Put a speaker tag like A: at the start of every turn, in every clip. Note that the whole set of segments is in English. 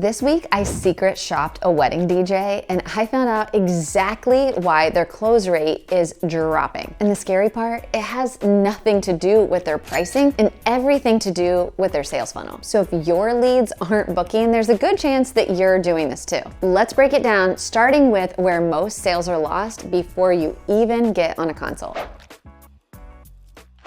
A: This week, I secret shopped a wedding DJ and I found out exactly why their close rate is dropping. And the scary part, it has nothing to do with their pricing and everything to do with their sales funnel. So if your leads aren't booking, there's a good chance that you're doing this too. Let's break it down, starting with where most sales are lost before you even get on a consult.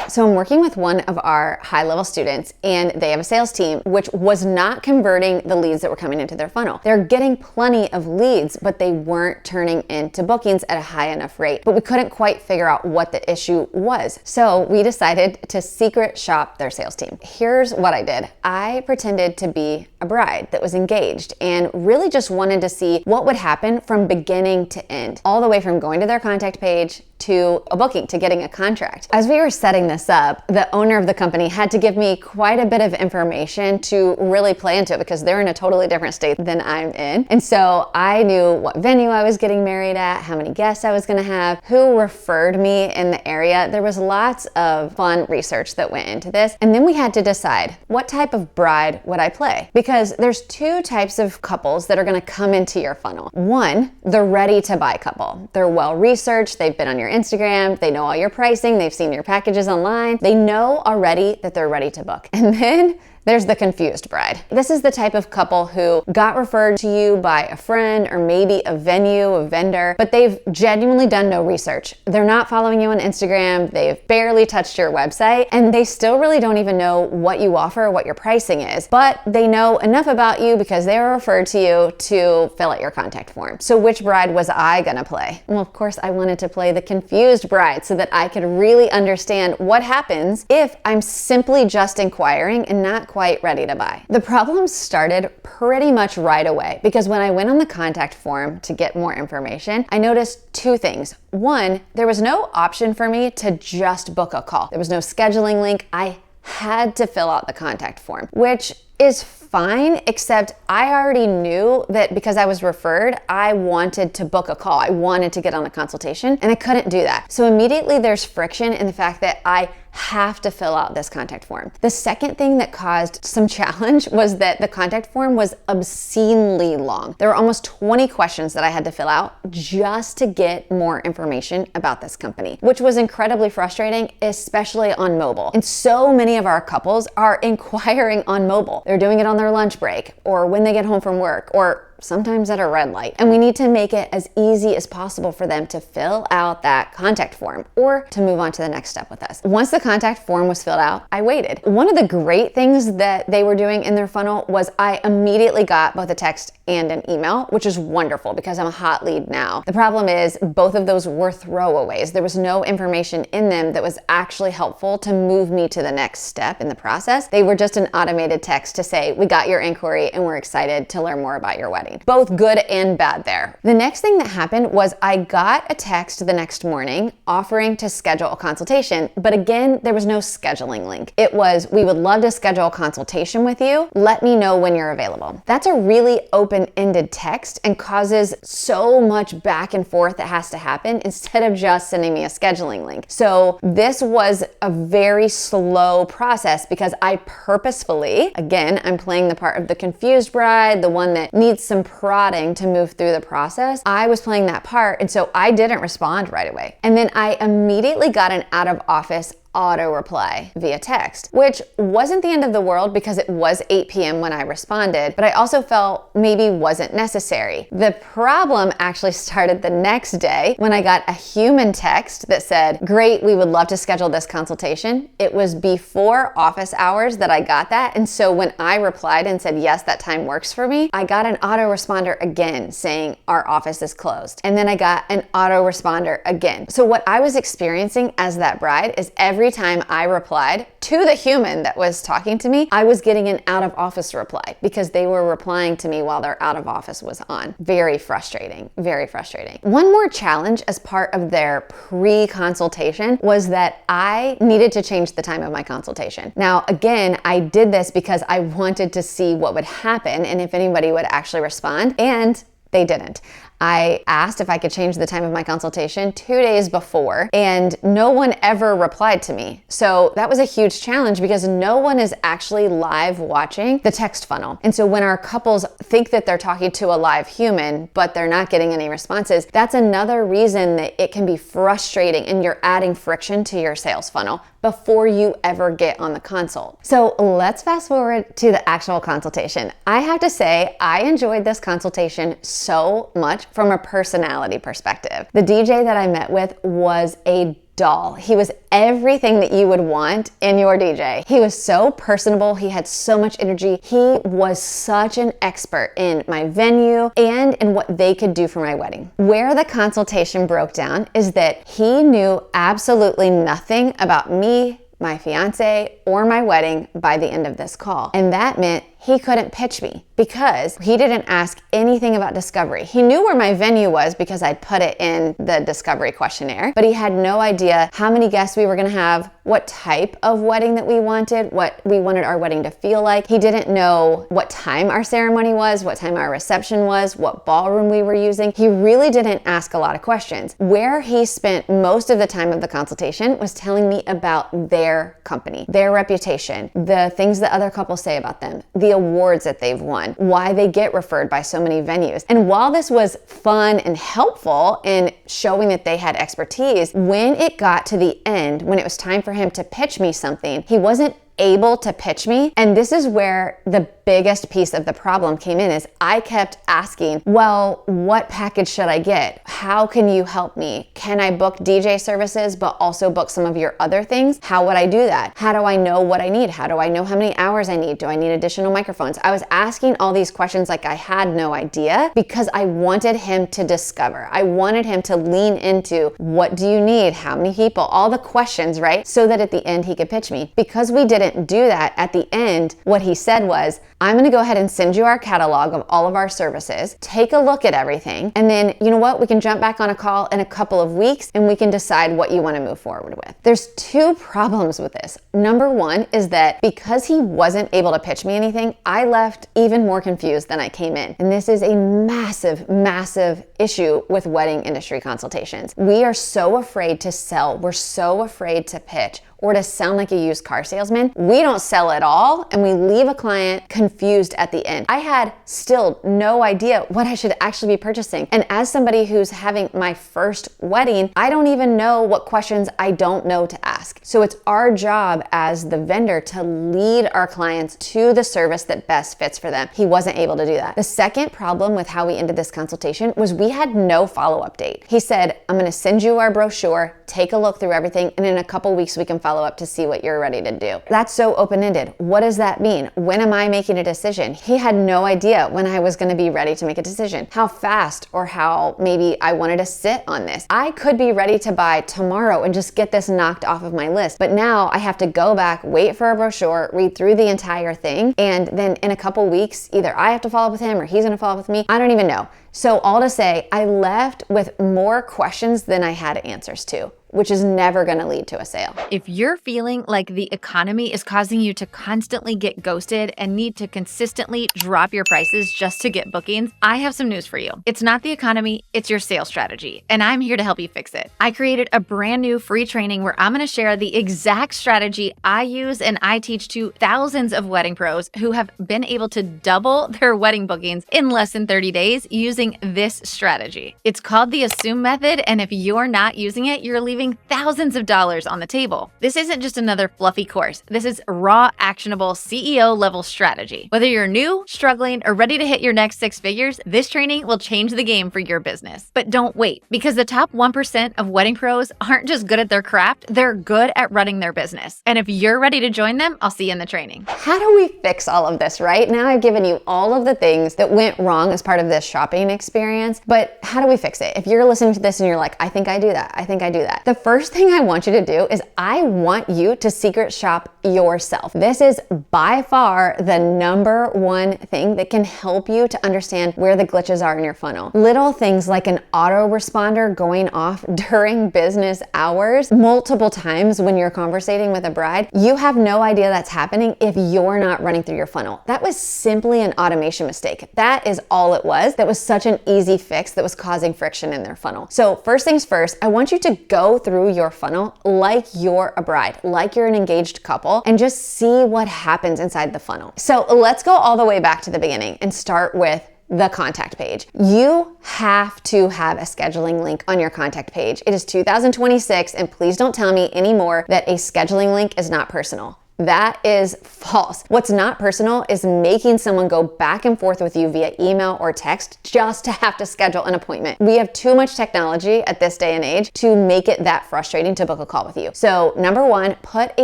A: So I'm working with one of our high-level students and they have a sales team which was not converting the leads that were coming into their funnel. They're getting plenty of leads, but they weren't turning into bookings at a high enough rate. But we couldn't quite figure out what the issue was. So we decided to secret shop their sales team. Here's what I did. I pretended to be a bride that was engaged and really just wanted to see what would happen from beginning to end, all the way from going to their contact page to a booking, to getting a contract. As we were setting this up, the owner of the company had to give me quite a bit of information to really play into it because they're in a totally different state than I'm in. And so I knew what venue I was getting married at, how many guests I was gonna have, who referred me in the area. There was lots of fun research that went into this. And then we had to decide, what type of bride would I play? Because there's two types of couples that are gonna come into your funnel. One, the ready to buy couple. They're well researched, they've been on your Instagram, they know all your pricing, they've seen your packages online, they know already that they're ready to book. And then there's the confused bride. This is the type of couple who got referred to you by a friend or maybe a venue, a vendor, but they've genuinely done no research. They're not following you on Instagram, they've barely touched your website, and they still really don't even know what you offer, what your pricing is, but they know enough about you because they were referred to you to fill out your contact form. So which bride was I gonna play? Well, of course, I wanted to play the confused bride so that I could really understand what happens if I'm simply just inquiring and not quite ready to buy. The problem started pretty much right away because when I went on the contact form to get more information, I noticed two things. One, there was no option for me to just book a call. There was no scheduling link. I had to fill out the contact form, which is fine, except I already knew that because I was referred, I wanted to book a call. I wanted to get on a consultation and I couldn't do that. So immediately there's friction in the fact that I have to fill out this contact form. The second thing that caused some challenge was that the contact form was obscenely long. There were almost 20 questions that I had to fill out just to get more information about this company, which was incredibly frustrating, especially on mobile. And so many of our couples are inquiring on mobile. They're doing it on their lunch break or when they get home from work or sometimes at a red light. And we need to make it as easy as possible for them to fill out that contact form or to move on to the next step with us. Once the contact form was filled out, I waited. One of the great things that they were doing in their funnel was I immediately got both a text and an email, which is wonderful because I'm a hot lead now. The problem is both of those were throwaways. There was no information in them that was actually helpful to move me to the next step in the process. They were just an automated text to say, we got your inquiry and we're excited to learn more about your wedding. Both good and bad there. The next thing that happened was I got a text the next morning offering to schedule a consultation, but again, there was no scheduling link. It was, we would love to schedule a consultation with you. Let me know when you're available. That's a really open-ended text and causes so much back and forth that has to happen instead of just sending me a scheduling link. So this was a very slow process because I purposefully, again, I'm playing the part of the confused bride, the one that needs some prodding to move through the process. I was playing that part, and so I didn't respond right away. And then I immediately got an out of office auto reply via text, which wasn't the end of the world because it was 8 p.m. when I responded, but I also felt maybe wasn't necessary. The problem actually started the next day when I got a human text that said, great, we would love to schedule this consultation. It was before office hours that I got that. And so when I replied and said, yes, that time works for me, I got an autoresponder again saying our office is closed. And then I got an autoresponder again. So what I was experiencing as that bride is every time I replied to the human that was talking to me, I was getting an out of office reply because they were replying to me while their out of office was on. Very frustrating, very frustrating. One more challenge as part of their pre-consultation was that I needed to change the time of my consultation. Now, again, I did this because I wanted to see what would happen and if anybody would actually respond, and they didn't. I asked if I could change the time of my consultation 2 days before, and no one ever replied to me. So that was a huge challenge because no one is actually live watching the text funnel. And so when our couples think that they're talking to a live human, but they're not getting any responses, that's another reason that it can be frustrating and you're adding friction to your sales funnel before you ever get on the consult. So let's fast forward to the actual consultation. I have to say, I enjoyed this consultation so much from a personality perspective. The DJ that I met with was a doll. He was everything that you would want in your DJ. He was so personable. He had so much energy. He was such an expert in my venue and in what they could do for my wedding. Where the consultation broke down is that he knew absolutely nothing about me, my fiance, or my wedding by the end of this call. And that meant he couldn't pitch me because he didn't ask anything about discovery. He knew where my venue was because I'd put it in the discovery questionnaire, but he had no idea how many guests we were gonna have, what type of wedding that we wanted, what we wanted our wedding to feel like. He didn't know what time our ceremony was, what time our reception was, what ballroom we were using. He really didn't ask a lot of questions. Where he spent most of the time of the consultation was telling me about their company, their reputation, the things that other couples say about them, the awards that they've won, why they get referred by so many venues. And while this was fun and helpful in showing that they had expertise, when it got to the end, when it was time for him to pitch me something, he wasn't able to pitch me. And this is where the biggest piece of the problem came in is I kept asking, well, what package should I get? How can you help me? Can I book DJ services, but also book some of your other things? How would I do that? How do I know what I need? How do I know how many hours I need? Do I need additional microphones? I was asking all these questions like I had no idea because I wanted him to discover. I wanted him to lean into what do you need? How many people? All the questions, right? So that at the end he could pitch me. Because we didn't do that at the end, what he said was, I'm gonna go ahead and send you our catalog of all of our services, take a look at everything, and then you know what? We can jump back on a call in a couple of weeks and we can decide what you wanna move forward with. There's two problems with this. Number one is that because he wasn't able to pitch me anything, I left even more confused than I came in. And this is a massive, massive issue with wedding industry consultations. We are so afraid to sell. We're so afraid to pitch or to sound like a used car salesman. We don't sell at all, and we leave a client confused at the end. I had still no idea what I should actually be purchasing. And as somebody who's having my first wedding, I don't even know what questions I don't know to ask. So it's our job as the vendor to lead our clients to the service that best fits for them. He wasn't able to do that. The second problem with how we ended this consultation was we had no follow-up date. He said, I'm gonna send you our brochure, take a look through everything, and in a couple weeks we can follow up to see what you're ready to do. That's so open-ended. What does that mean? When am I making a decision? He had no idea when I was gonna be ready to make a decision, how fast or how maybe I wanted to sit on this. I could be ready to buy tomorrow and just get this knocked off of my list, but now I have to go back, wait for a brochure, read through the entire thing, and then in a couple weeks, either I have to follow up with him or he's gonna follow up with me. I don't even know. So all to say, I left with more questions than I had answers to, which is never gonna lead to a sale.
B: If you're feeling like the economy is causing you to constantly get ghosted and need to consistently drop your prices just to get bookings, I have some news for you. It's not the economy, it's your sales strategy, and I'm here to help you fix it. I created a brand new free training where I'm gonna share the exact strategy I use and I teach to thousands of wedding pros who have been able to double their wedding bookings in less than 30 days using this strategy. It's called the Assume Method, and if you're not using it, you're leaving thousands of dollars on the table. This isn't just another fluffy course. This is raw, actionable CEO level strategy. Whether you're new, struggling, or ready to hit your next 6 figures, this training will change the game for your business. But don't wait, because the top 1% of wedding pros aren't just good at their craft, they're good at running their business. And if you're ready to join them, I'll see you in the training.
A: How do we fix all of this, right? Now I've given you all of the things that went wrong as part of this shopping experience, but how do we fix it? If you're listening to this and you're like, I think I do that, I think I do that. The first thing I want you to do is I want you to secret shop yourself. This is by far the number one thing that can help you to understand where the glitches are in your funnel. Little things like an autoresponder going off during business hours multiple times when you're conversating with a bride, you have no idea that's happening if you're not running through your funnel. That was simply an automation mistake. That is all it was. That was such an easy fix that was causing friction in their funnel. So first things first, I want you to go through your funnel like you're a bride, like you're an engaged couple, and just see what happens inside the funnel. So let's go all the way back to the beginning and start with the contact page. You have to have a scheduling link on your contact page. It is 2026, and please don't tell me anymore that a scheduling link is not personal. That is false. What's not personal is making someone go back and forth with you via email or text just to have to schedule an appointment. We have too much technology at this day and age to make it that frustrating to book a call with you. So number one, put a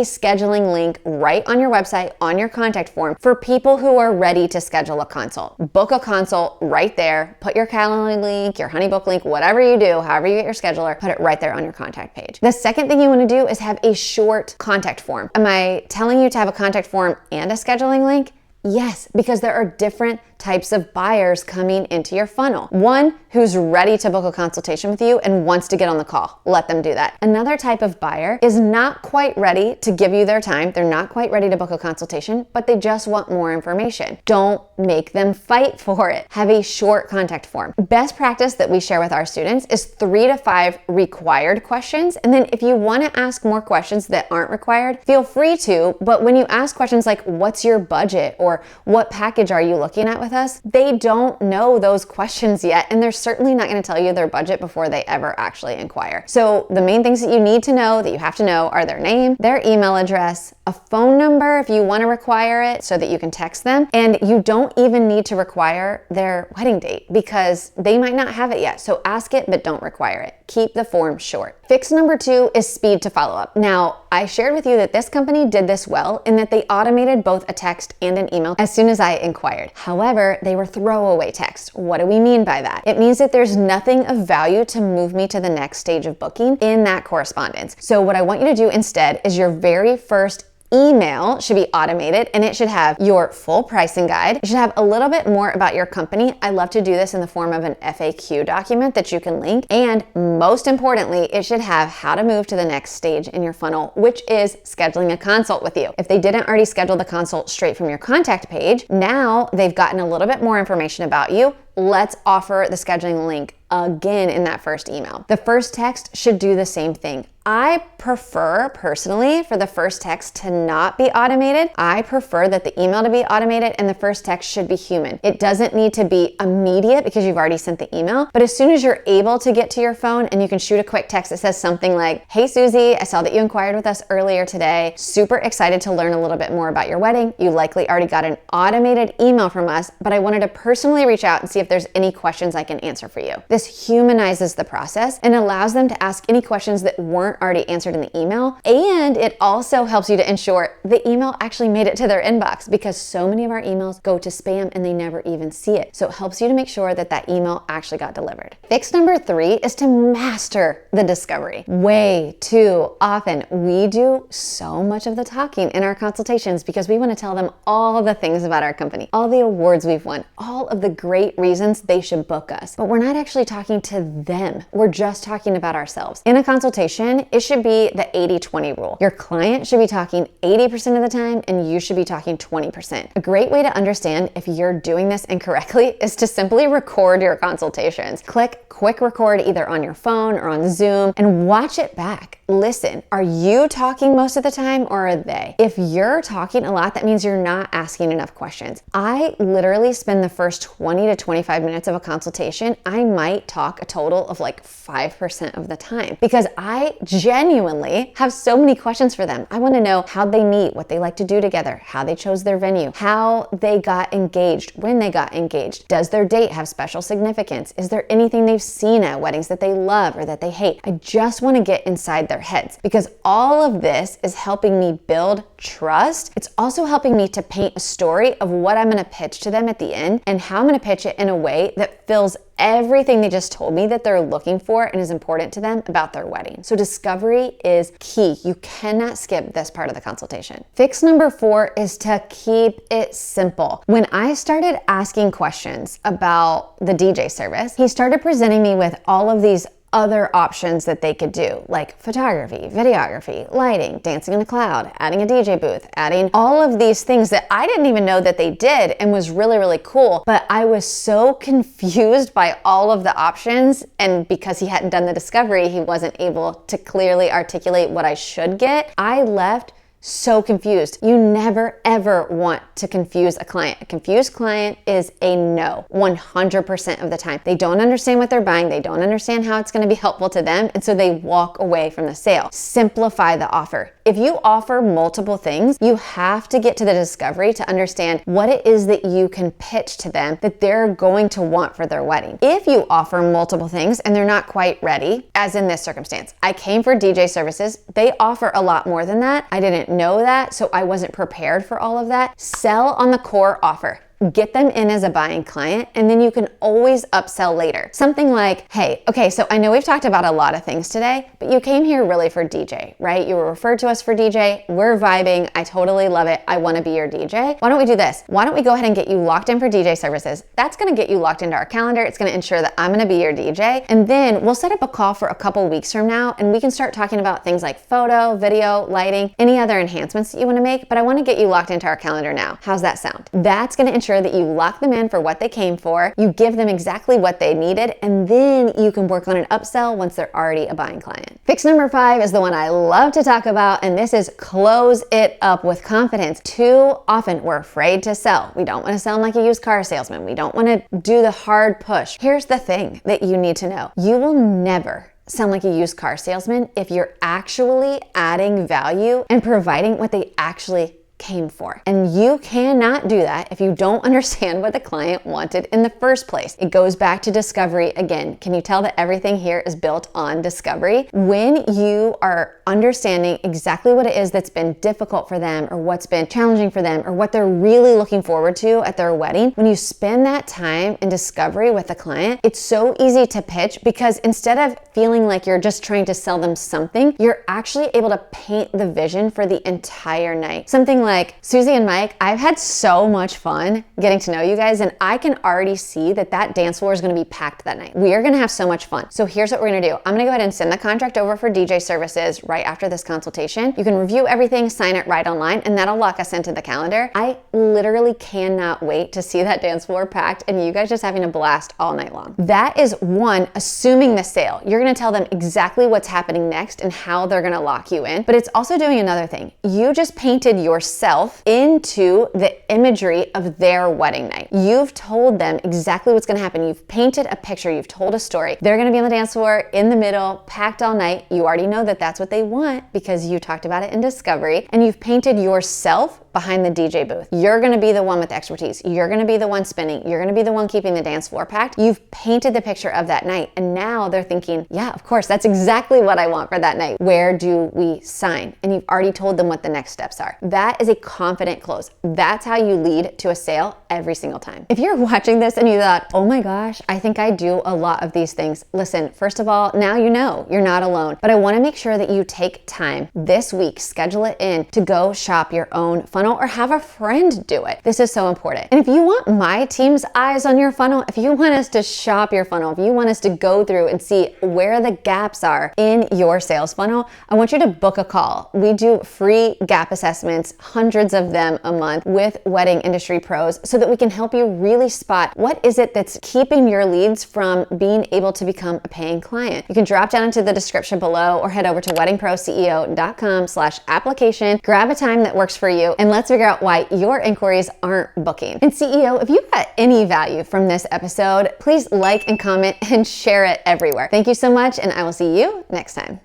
A: scheduling link right on your website, on your contact form for people who are ready to schedule a consult. Book a consult right there. Put your Calendly link, your Honeybook link, whatever you do, however you get your scheduler, put it right there on your contact page. The second thing you want to do is have a short contact form. Am I telling you to have a contact form and a scheduling link? Yes, because there are different types of buyers coming into your funnel. One who's ready to book a consultation with you and wants to get on the call. Let them do that. Another type of buyer is not quite ready to give you their time. They're not quite ready to book a consultation, but they just want more information. Don't make them fight for it. Have a short contact form. Best practice that we share with our students is 3 to 5 required questions. And then if you want to ask more questions that aren't required, feel free to. But when you ask questions like, what's your budget? Or what package are you looking at with us? They don't know those questions yet, and they're certainly not going to tell you their budget before they ever actually inquire. So the main things that you need to know, that you have to know, are their name, their email address, a phone number if you want to require it so that you can text them, and you don't even need to require their wedding date because they might not have it yet. So ask it, but don't require it. Keep the form short. Fix number 2 is speed to follow up. Now, I shared with you that this company did this well in that they automated both a text and an email as soon as I inquired. However, they were throwaway texts. What do we mean by that? It means that there's nothing of value to move me to the next stage of booking in that correspondence. So what I want you to do instead is your very first email should be automated, and it should have your full pricing guide. It should have a little bit more about your company. I love to do this in the form of an FAQ document that you can link. And most importantly, it should have how to move to the next stage in your funnel, which is scheduling a consult with you. If they didn't already schedule the consult straight from your contact page, now they've gotten a little bit more information about you. Let's offer the scheduling link again in that first email. The first text should do the same thing. I prefer personally for the first text to not be automated. I prefer that the email to be automated and the first text should be human. It doesn't need to be immediate because you've already sent the email, but as soon as you're able to get to your phone and you can shoot a quick text that says something like, hey Susie, I saw that you inquired with us earlier today. Super excited to learn a little bit more about your wedding. You likely already got an automated email from us, but I wanted to personally reach out and see if there's any questions I can answer for you. This humanizes the process and allows them to ask any questions that weren't already answered in the email. And it also helps you to ensure the email actually made it to their inbox because so many of our emails go to spam and they never even see it. So it helps you to make sure that that email actually got delivered. Fix number 3 is to master the discovery. Way too often we do so much of the talking in our consultations because we want to tell them all the things about our company, all the awards we've won, all of the great reasons they should book us. But we're not actually talking to them. We're just talking about ourselves. In a consultation, it should be the 80-20 rule. Your client should be talking 80% of the time and you should be talking 20%. A great way to understand if you're doing this incorrectly is to simply record your consultations. Click quick record either on your phone or on Zoom and watch it back. Listen, are you talking most of the time or are they? If you're talking a lot, that means you're not asking enough questions. I literally spend the first 20 to 25 minutes of a consultation, I might talk a total of like 5% of the time because I genuinely have so many questions for them. I want to know how they meet, what they like to do together, how they chose their venue, how they got engaged, when they got engaged. Does their date have special significance? Is there anything they've seen at weddings that they love or that they hate? I just want to get inside their their heads, because all of this is helping me build trust. It's also helping me to paint a story of what I'm going to pitch to them at the end and how I'm going to pitch it in a way that fills everything they just told me that they're looking for and is important to them about their wedding. So discovery is key. You cannot skip this part of the consultation. Fix number 4 is to keep it simple. When I started asking questions about the DJ service, he started presenting me with all of these other options that they could do, like photography, videography, lighting, dancing in the cloud, adding a DJ booth, adding all of these things that I didn't even know that they did and was really, really cool. But I was so confused by all of the options, and because he hadn't done the discovery, he wasn't able to clearly articulate what I should get. I left so confused. You never ever want to confuse a client. A confused client is a no, 100% of the time. They don't understand what they're buying. They don't understand how it's going to be helpful to them. And so they walk away from the sale. Simplify the offer. If you offer multiple things, you have to get to the discovery to understand what it is that you can pitch to them that they're going to want for their wedding. If you offer multiple things and they're not quite ready, as in this circumstance, I came for DJ services. They offer a lot more than that. I didn't know that, so I wasn't prepared for all of that. Sell on the core offer. Get them in as a buying client, and then you can always upsell later. Something like, hey, okay, so I know we've talked about a lot of things today, but you came here really for DJ, right? You were referred to us for DJ. We're vibing. I totally love it. I want to be your DJ. Why don't we do this? Why don't we go ahead and get you locked in for DJ services? That's going to get you locked into our calendar. It's going to ensure that I'm going to be your DJ. And then we'll set up a call for a couple weeks from now, and we can start talking about things like photo, video, lighting, any other enhancements that you want to make, but I want to get you locked into our calendar now. How's that sound? That's going to ensure that you lock them in for what they came for, you give them exactly what they needed, and then you can work on an upsell once they're already a buying client. Fix number 5 is the one I love to talk about, and this is close it up with confidence. Too often we're afraid to sell. We don't want to sound like a used car salesman. We don't want to do the hard push. Here's the thing that you need to know. You will never sound like a used car salesman if you're actually adding value and providing what they actually came for. And you cannot do that if you don't understand what the client wanted in the first place. It goes back to discovery again. Can you tell that everything here is built on discovery? When you are understanding exactly what it is that's been difficult for them, or what's been challenging for them, or what they're really looking forward to at their wedding, when you spend that time in discovery with the client, it's so easy to pitch, because instead of feeling like you're just trying to sell them something, you're actually able to paint the vision for the entire night. Something like, Susie and Mike, I've had so much fun getting to know you guys, and I can already see that that dance floor is going to be packed that night. We are going to have so much fun. So here's what we're going to do. I'm going to go ahead and send the contract over for DJ services right after this consultation. You can review everything, sign it right online, and that'll lock us into the calendar. I literally cannot wait to see that dance floor packed and you guys just having a blast all night long. That is one, assuming the sale. You're going to tell them exactly what's happening next and how they're going to lock you in. But it's also doing another thing. You just painted yourself into the imagery of their wedding night. You've told them exactly what's going to happen. You've painted a picture. You've told a story. They're going to be on the dance floor in the middle, packed all night. You already know that that's what they want because you talked about it in discovery, and you've painted yourself behind the DJ booth. You're going to be the one with expertise. You're going to be the one spinning. You're going to be the one keeping the dance floor packed. You've painted the picture of that night, and now they're thinking, yeah, of course, that's exactly what I want for that night. Where do we sign? And you've already told them what the next steps are. That is a confident close. That's how you lead to a sale every single time. If you're watching this and you thought, oh my gosh, I think I do a lot of these things. Listen, first of all, now you know you're not alone, but I want to make sure that you take time this week, schedule it in to go shop your own funnel or have a friend do it. This is so important. And if you want my team's eyes on your funnel, if you want us to shop your funnel, if you want us to go through and see where the gaps are in your sales funnel, I want you to book a call. We do free gap assessments, hundreds of them a month with wedding industry pros, so that we can help you really spot what is it that's keeping your leads from being able to become a paying client. You can drop down into the description below or head over to weddingproceo.com/application, grab a time that works for you, and let's figure out why your inquiries aren't booking. And CEO, if you got any value from this episode, please like and comment and share it everywhere. Thank you so much, and I will see you next time.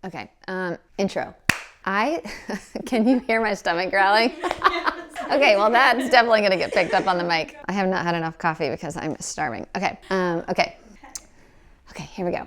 A: Okay, intro. Can you hear my stomach growling? Okay, well that's definitely gonna get picked up on the mic. I have not had enough coffee because I'm starving. Okay, here we go.